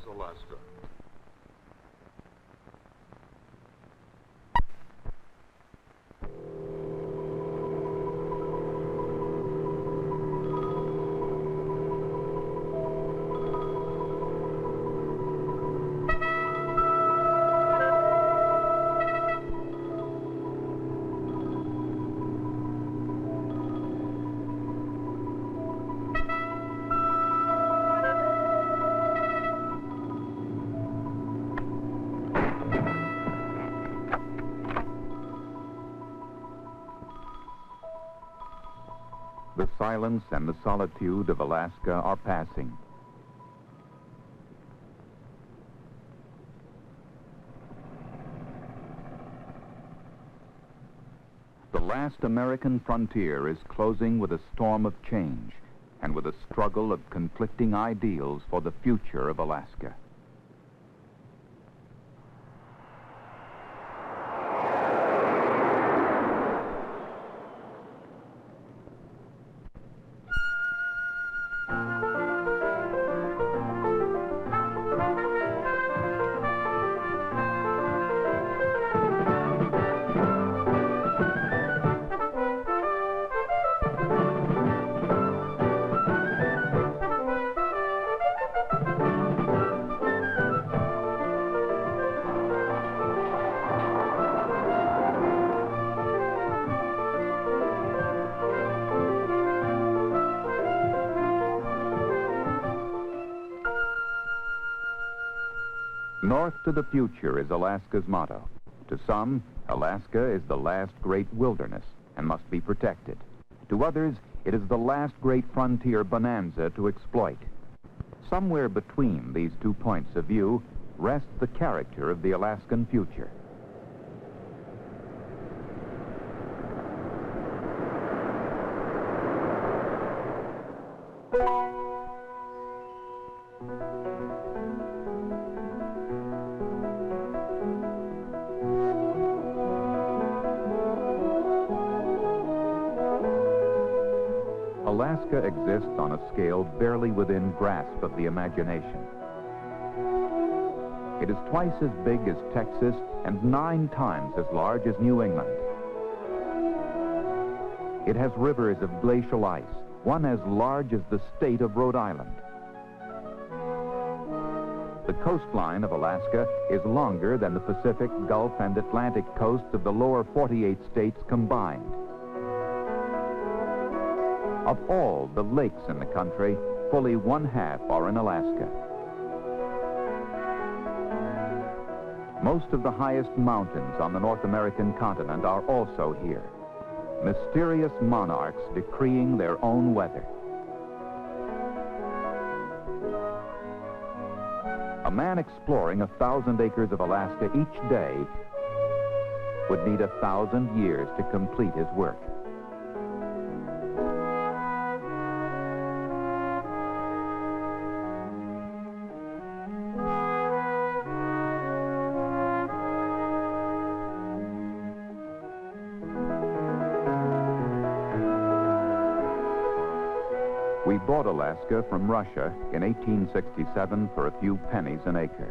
Alaska. The silence and the solitude of Alaska are passing. The last American frontier is closing with a storm of change and with a struggle of conflicting ideals for the future of Alaska. North to the future is Alaska's motto. To some, Alaska is the last great wilderness and must be protected. To others, it is the last great frontier bonanza to exploit. Somewhere between these 2 points of view rests the character of the Alaskan future. Alaska exists on a scale barely within grasp of the imagination. It is twice as big as Texas and 9 times as large as New England. It has rivers of glacial ice, one as large as the state of Rhode Island. The coastline of Alaska is longer than the Pacific, Gulf, and Atlantic coasts of the lower 48 states combined. Of all the lakes in the country, fully 1/2 are in Alaska. Most of the highest mountains on the North American continent are also here, mysterious monarchs decreeing their own weather. A man exploring 1,000 acres of Alaska each day would need 1,000 years to complete his work. We bought Alaska from Russia in 1867 for a few pennies an acre.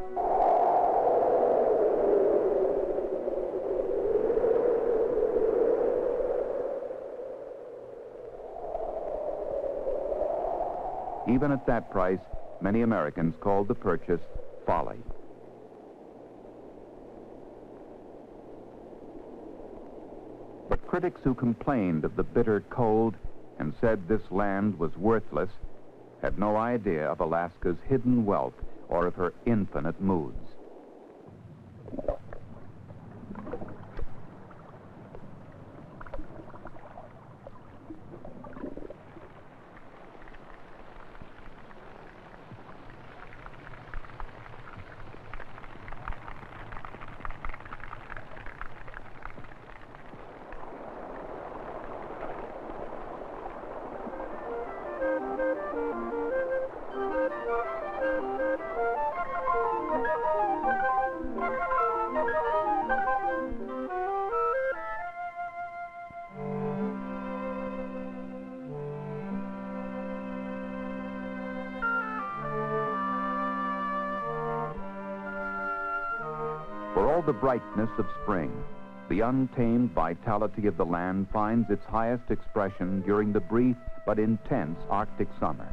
Even at that price, many Americans called the purchase folly. But critics who complained of the bitter cold and said this land was worthless had no idea of Alaska's hidden wealth or of her infinite moods. For all the brightness of spring, the untamed vitality of the land finds its highest expression during the brief but intense Arctic summer.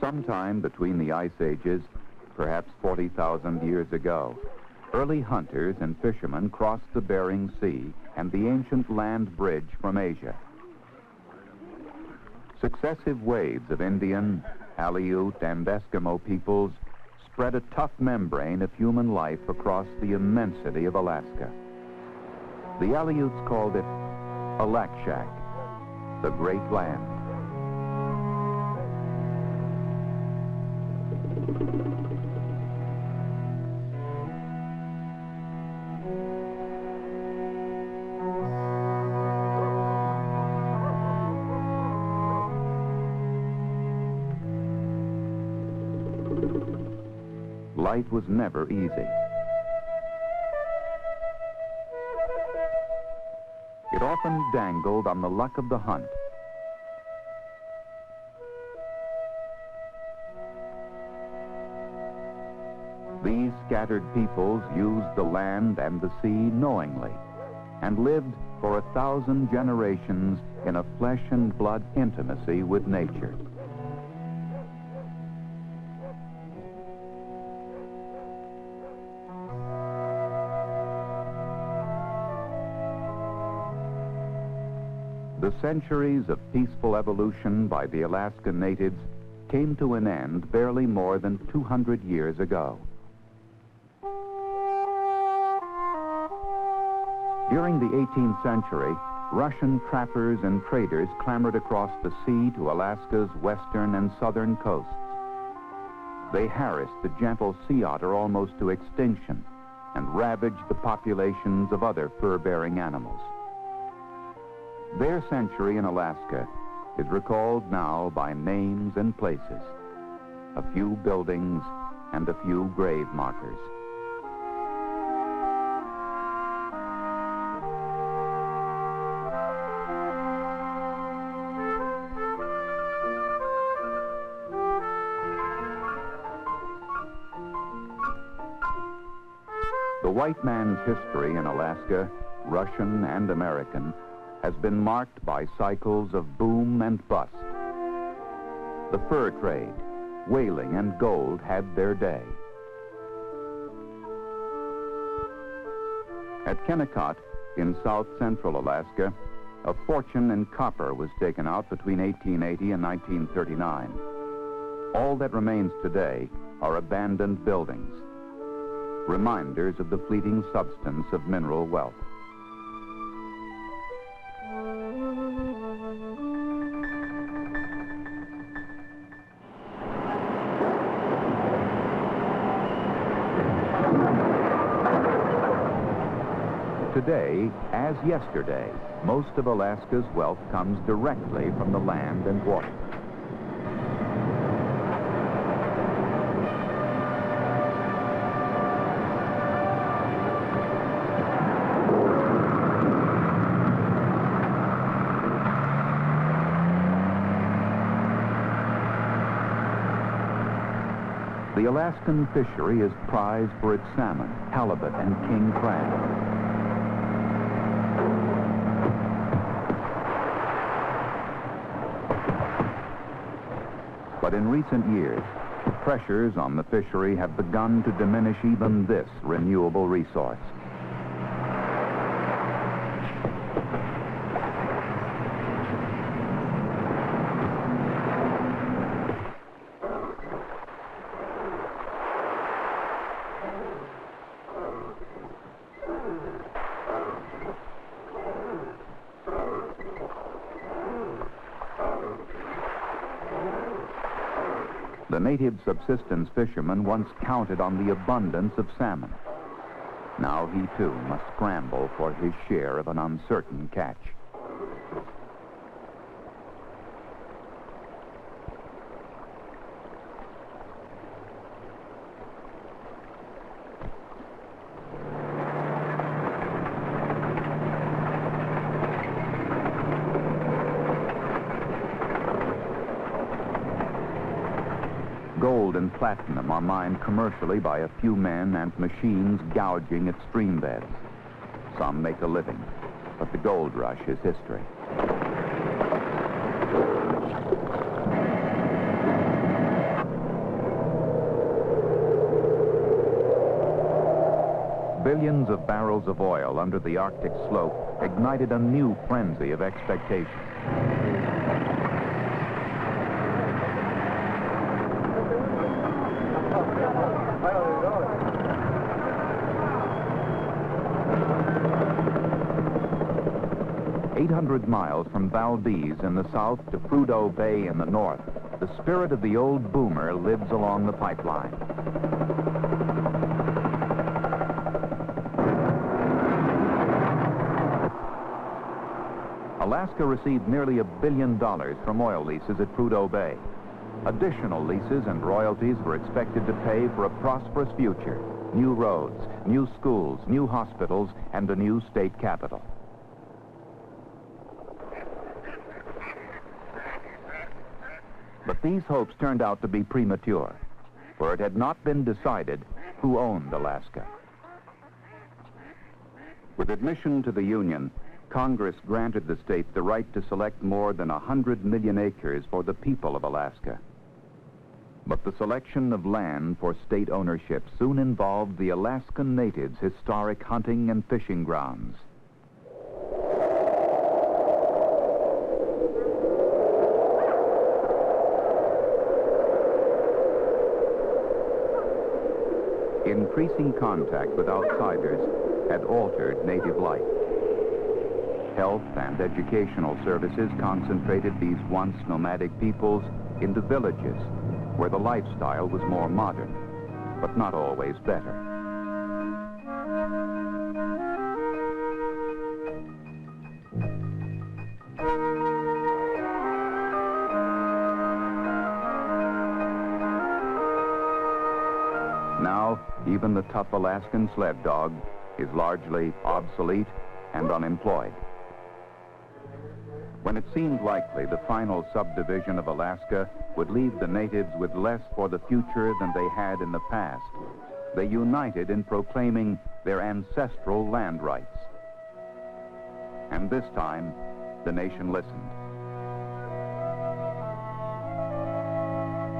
Sometime between the ice ages, perhaps 40,000 years ago, early hunters and fishermen crossed the Bering Sea and the ancient land bridge from Asia. Successive waves of Indian, Aleut, and Eskimo peoples spread a tough membrane of human life across the immensity of Alaska. The Aleuts called it Alakshak, the Great Land. Life was never easy. It often dangled on the luck of the hunt. These scattered peoples used the land and the sea knowingly and lived for 1,000 generations in a flesh and blood intimacy with nature. The centuries of peaceful evolution by the Alaskan natives came to an end barely more than 200 years ago. During the 18th century, Russian trappers and traders clambered across the sea to Alaska's western and southern coasts. They harassed the gentle sea otter almost to extinction and ravaged the populations of other fur-bearing animals. Their century in Alaska is recalled now by names and places, a few buildings and a few grave markers. The white man's history in Alaska, Russian and American, has been marked by cycles of boom and bust. The fur trade, whaling, and gold had their day. At Kennecott, in south-central Alaska, a fortune in copper was taken out between 1880 and 1939. All that remains today are abandoned buildings, reminders of the fleeting substance of mineral wealth. Today, as yesterday, most of Alaska's wealth comes directly from the land and water. The Alaskan fishery is prized for its salmon, halibut, and king crab. But in recent years, pressures on the fishery have begun to diminish even this renewable resource. The native subsistence fisherman once counted on the abundance of salmon. Now he, too, must scramble for his share of an uncertain catch. Gold and platinum are mined commercially by a few men and machines gouging at stream beds. Some make a living, but the gold rush is history. Billions of barrels of oil under the Arctic slope ignited a new frenzy of expectation. Miles from Valdez in the south to Prudhoe Bay in the north, the spirit of the old boomer lives along the pipeline. Alaska received nearly $1 billion from oil leases at Prudhoe Bay. Additional leases and royalties were expected to pay for a prosperous future: new roads, new schools, new hospitals, and a new state capital. But these hopes turned out to be premature, for it had not been decided who owned Alaska. With admission to the Union, Congress granted the state the right to select more than 100 million acres for the people of Alaska. But the selection of land for state ownership soon involved the Alaskan natives' historic hunting and fishing grounds. Increasing contact with outsiders had altered native life. Health and educational services concentrated these once nomadic peoples into villages, where the lifestyle was more modern, but not always better. Now, even the tough Alaskan sled dog is largely obsolete and unemployed. When it seemed likely the final subdivision of Alaska would leave the natives with less for the future than they had in the past, they united in proclaiming their ancestral land rights. And this time, the nation listened.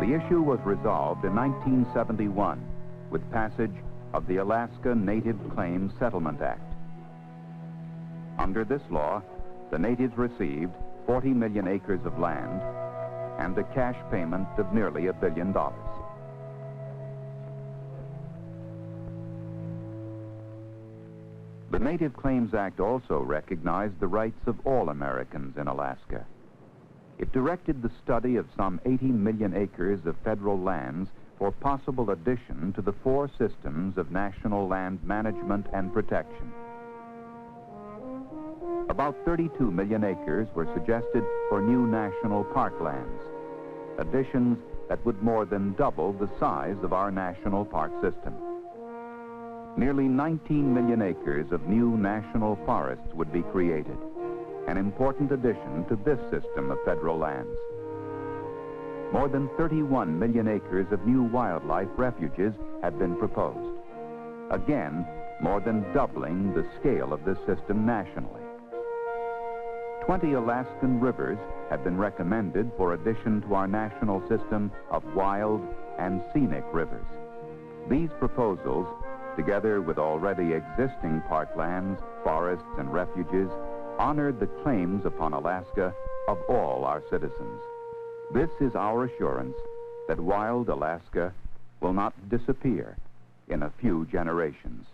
The issue was resolved in 1971 with passage of the Alaska Native Claims Settlement Act. Under this law, the natives received 40 million acres of land and a cash payment of nearly $1 billion. The Native Claims Act also recognized the rights of all Americans in Alaska. It directed the study of some 80 million acres of federal lands for possible addition to the 4 systems of national land management and protection. About 32 million acres were suggested for new national park lands, additions that would more than double the size of our national park system. Nearly 19 million acres of new national forests would be created, an important addition to this system of federal lands. More than 31 million acres of new wildlife refuges had been proposed, again, more than doubling the scale of this system nationally. 20 Alaskan rivers have been recommended for addition to our national system of wild and scenic rivers. These proposals, together with already existing parklands, forests, and refuges, honored the claims upon Alaska of all our citizens. This is our assurance that wild Alaska will not disappear in a few generations.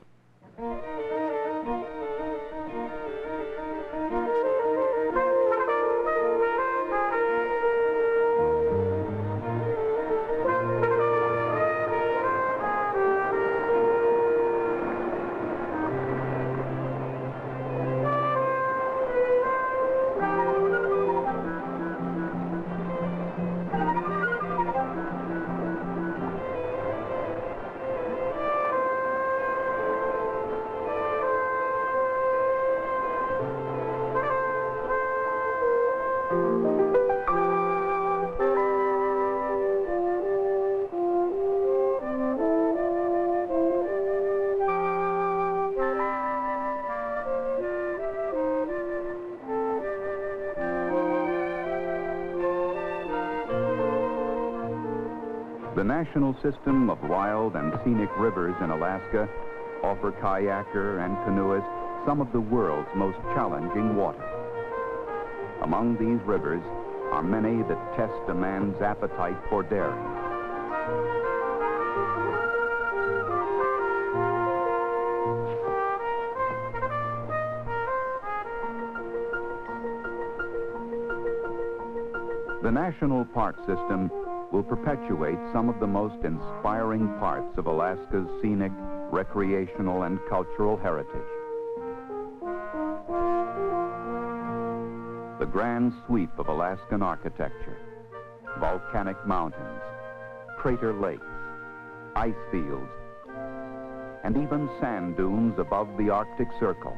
The national system of wild and scenic rivers in Alaska offer kayaker and canoeists some of the world's most challenging waters. Among these rivers are many that test a man's appetite for daring. The National Park System will perpetuate some of the most inspiring parts of Alaska's scenic, recreational, and cultural heritage. The grand sweep of Alaskan architecture, volcanic mountains, crater lakes, ice fields, and even sand dunes above the Arctic Circle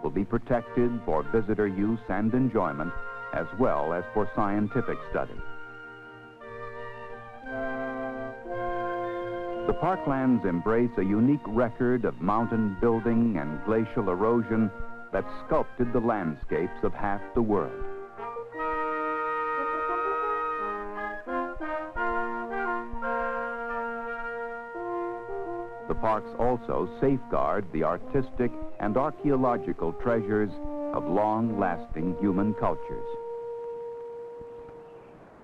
will be protected for visitor use and enjoyment, as well as for scientific study. The parklands embrace a unique record of mountain building and glacial erosion that sculpted the landscapes of half the world. The parks also safeguard the artistic and archaeological treasures of long-lasting human cultures.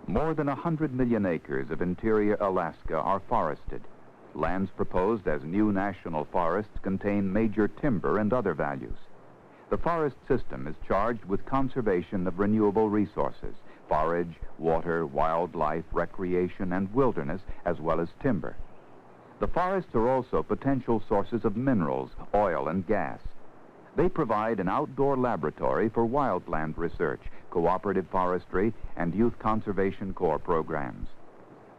More than 100 million acres of interior Alaska are forested. Lands proposed as new national forests contain major timber and other values. The forest system is charged with conservation of renewable resources, forage, water, wildlife, recreation, and wilderness, as well as timber. The forests are also potential sources of minerals, oil, and gas. They provide an outdoor laboratory for wildland research, cooperative forestry, and youth conservation corps programs.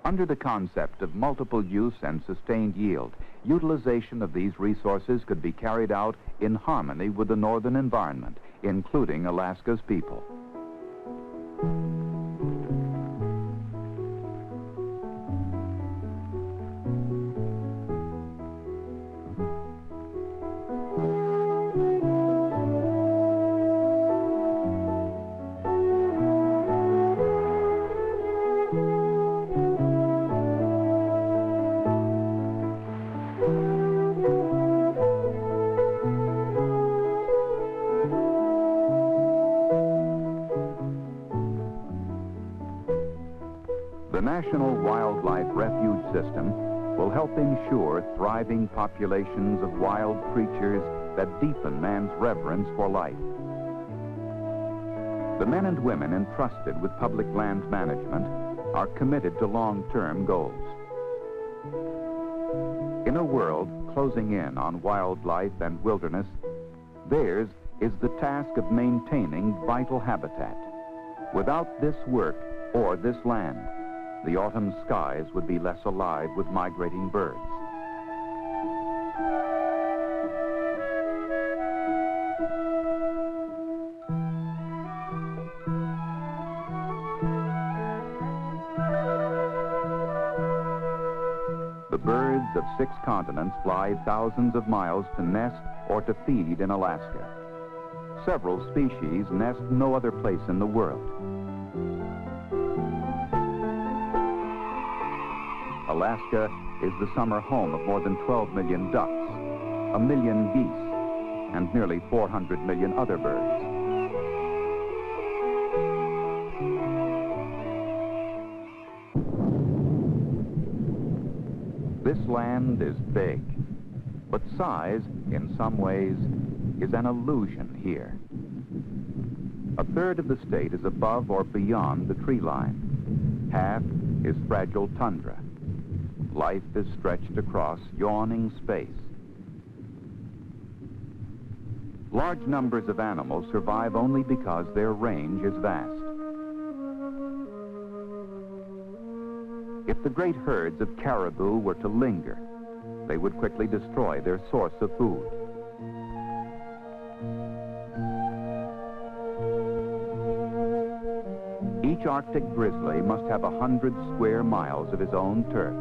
Under the concept of multiple use and sustained yield, utilization of these resources could be carried out in harmony with the northern environment, including Alaska's people. The National Wildlife Refuge System will help ensure thriving populations of wild creatures that deepen man's reverence for life. The men and women entrusted with public land management are committed to long-term goals. In a world closing in on wildlife and wilderness, theirs is the task of maintaining vital habitat. Without this work or this land, the autumn skies would be less alive with migrating birds. The birds of 6 continents fly thousands of miles to nest or to feed in Alaska. Several species nest no other place in the world. Alaska is the summer home of more than 12 million ducks, 1 million geese, and nearly 400 million other birds. This land is big, but size, in some ways, is an illusion here. A third of the state is above or beyond the tree line. Half is fragile tundra. Life is stretched across yawning space. Large numbers of animals survive only because their range is vast. If the great herds of caribou were to linger, they would quickly destroy their source of food. Each Arctic grizzly must have 100 square miles of his own turf.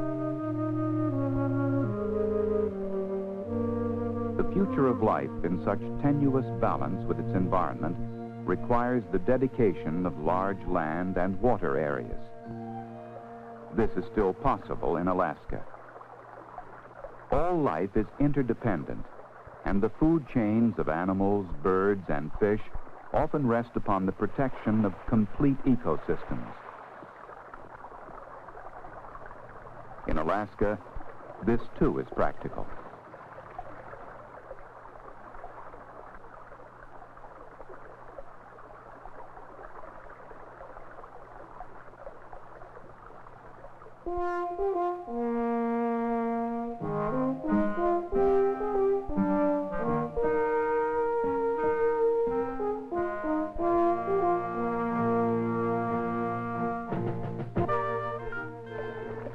The future of life in such tenuous balance with its environment requires the dedication of large land and water areas. this is still possible in Alaska. All life is interdependent, and the food chains of animals, birds, and fish often rest upon the protection of complete ecosystems. In Alaska, this too is practical.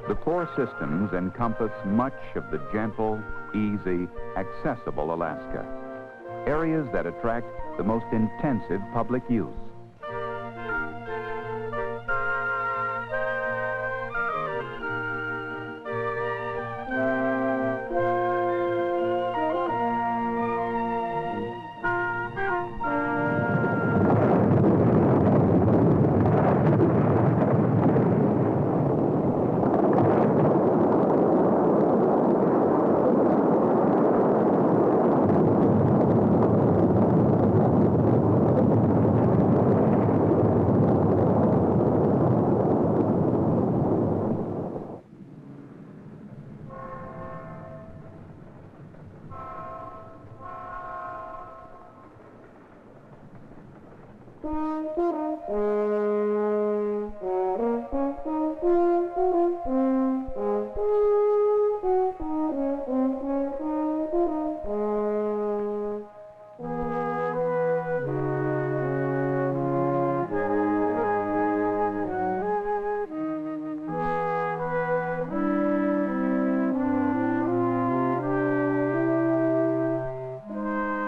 The four systems encompass much of the gentle, easy, accessible Alaska, areas that attract the most intensive public use.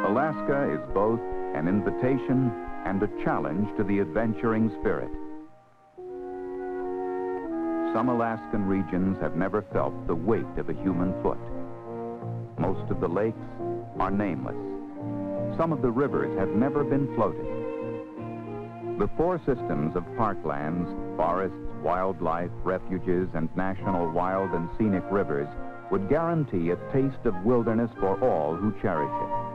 Alaska is both an invitation and a challenge to the adventuring spirit. Some Alaskan regions have never felt the weight of a human foot. Most of the lakes are nameless. Some of the rivers have never been floated. The four systems of parklands, forests, wildlife, refuges, and national wild and scenic rivers would guarantee a taste of wilderness for all who cherish it.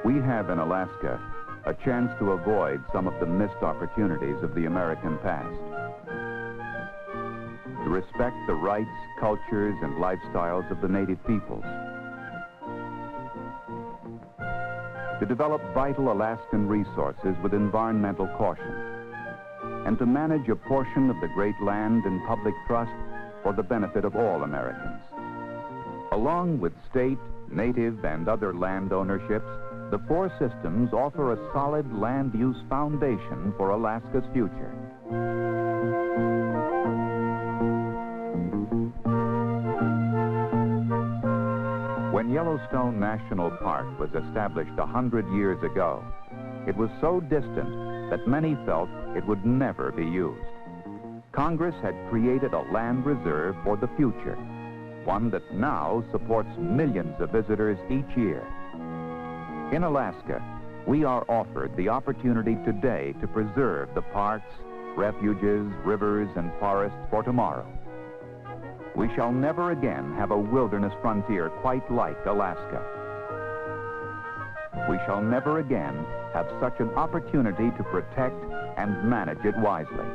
We have in Alaska a chance to avoid some of the missed opportunities of the American past. To respect the rights, cultures, and lifestyles of the native peoples. To develop vital Alaskan resources with environmental caution. And to manage a portion of the great land and public trust for the benefit of all Americans. Along with state, native, and other land ownerships, the four systems offer a solid land use foundation for Alaska's future. When Yellowstone National Park was established 100 years ago, it was so distant that many felt it would never be used. Congress had created a land reserve for the future, one that now supports millions of visitors each year. In Alaska, we are offered the opportunity today to preserve the parks, refuges, rivers, and forests for tomorrow. We shall never again have a wilderness frontier quite like Alaska. We shall never again have such an opportunity to protect and manage it wisely.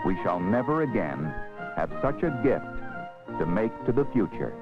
We shall never again have such a gift to make to the future.